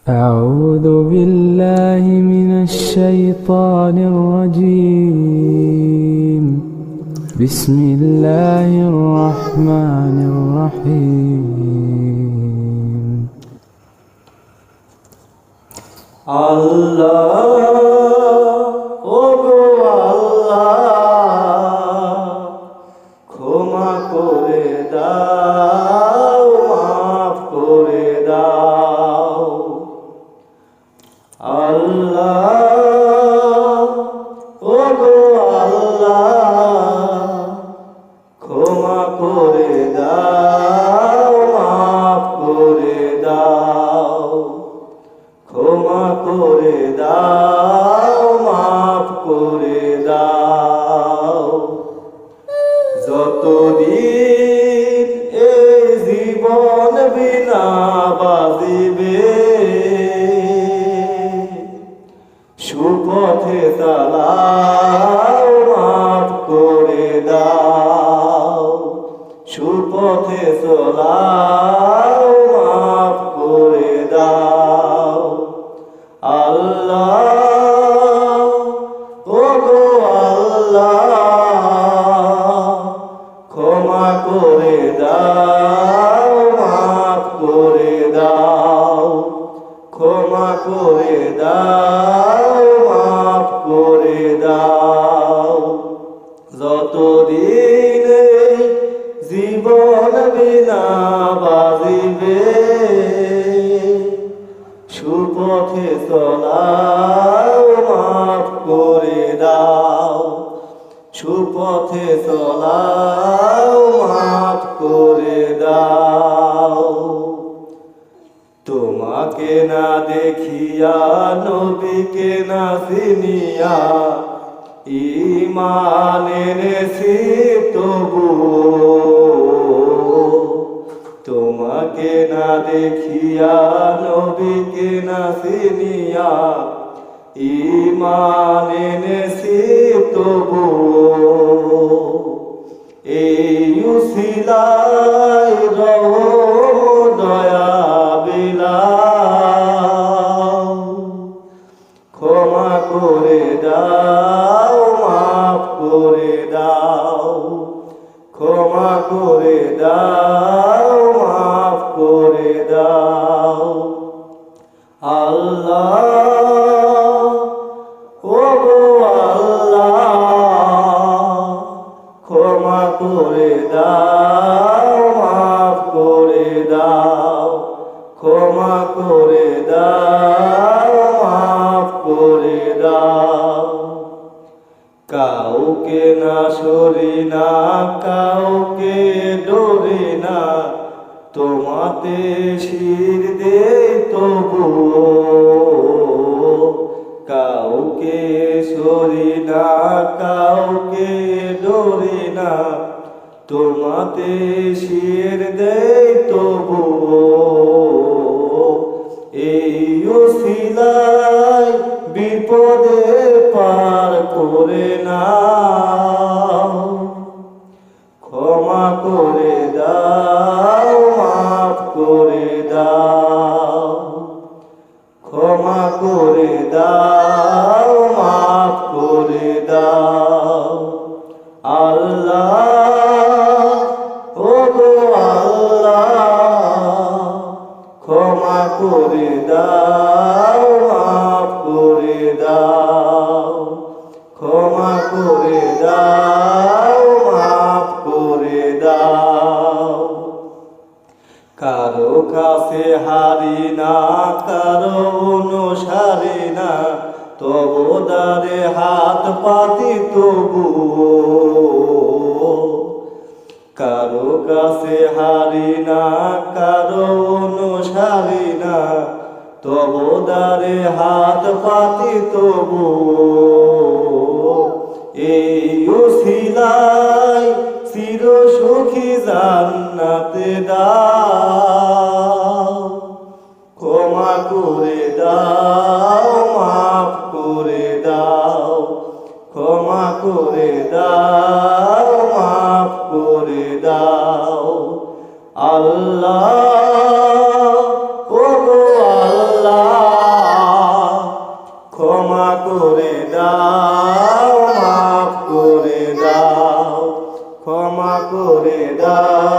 أعوذ بالله من الشيطان الرجيم بسم الله الرحمن الرحيم ক্ষমা করে দাও, মাফ করে দাও। আল্লাহ, ওগো আল্লাহ, ক্ষমা করে দাও, মাফ করে দাও। ক্ষমা করে দাও, মাফ করে দাও। যতদিন এই জীবন বিনা বাজিবে, সুপথে চালাও, মাফ করে দাও। সুপথে চলাও, মাফ করে দাও। আল্লাহ, ওগো আল্লাহ, ক্ষমা করে দাও, মাফ করে দাও। ক্ষমা করে দাও, মাফ করে দাও। যতদিন জীবন বিনা বাজিবে, সুপথে চলাও, মাফ করে দাও। সুপথে চলাও, মাফ করে দাও। তোমাকে না দেখিয়া, নবীকে না চিনিয়া, ঈমান এনেছি তবুও। তোমাকে না দেখিয়া, নবীকে না চিনিয়া, ঈমান এনেছি তবুও। এই উসিলায় রহম দয়া বিলাও। ক্ষমা করে দাও, মাফ করে দাও। ক্ষমা করে দাও, মাফ করে দাও। আল্লাহ, ওগো আল্লাহ, ক্ষমা করে দাও, মাফ করে দাও। ক্ষমা করে দাও, মাফ করে দাও। কাউকে না সরি না, কাউকে ডরি না, তোমাতে শির দে তবুও। কাউকে সরি না, কাউকে ডরি না, তোমাতে শির দে তবুও। এই উসিলায় বিপদে পার করে নাও। ক্ষমা করে দাও, মাফ করে দাও। ক্ষমা করে দাও, মাফ করে দাও। আল্লাহ, ওগো আল্লাহ, ক্ষমা করে দাও, মাফ করে দাও। ক্ষমা করে দাও, মাফ করে দাও। কারো কাছে হারি না, কারো অনুসারী না, তবু দ্বারে হাত পাতি তবুও। কারো কাছে হারি না, কারো অনুসারী না, তবু দ্বারে হাত পাতি তবুও। এই উসিলায় চির সুখী জান্নাতে দাও। ক্ষমা করে দাও, মাফ করে দাও। ক্ষমা করে দাও, মাফ করে দাও। আল্লাহ, ওগো আল্লাহ, করে দাও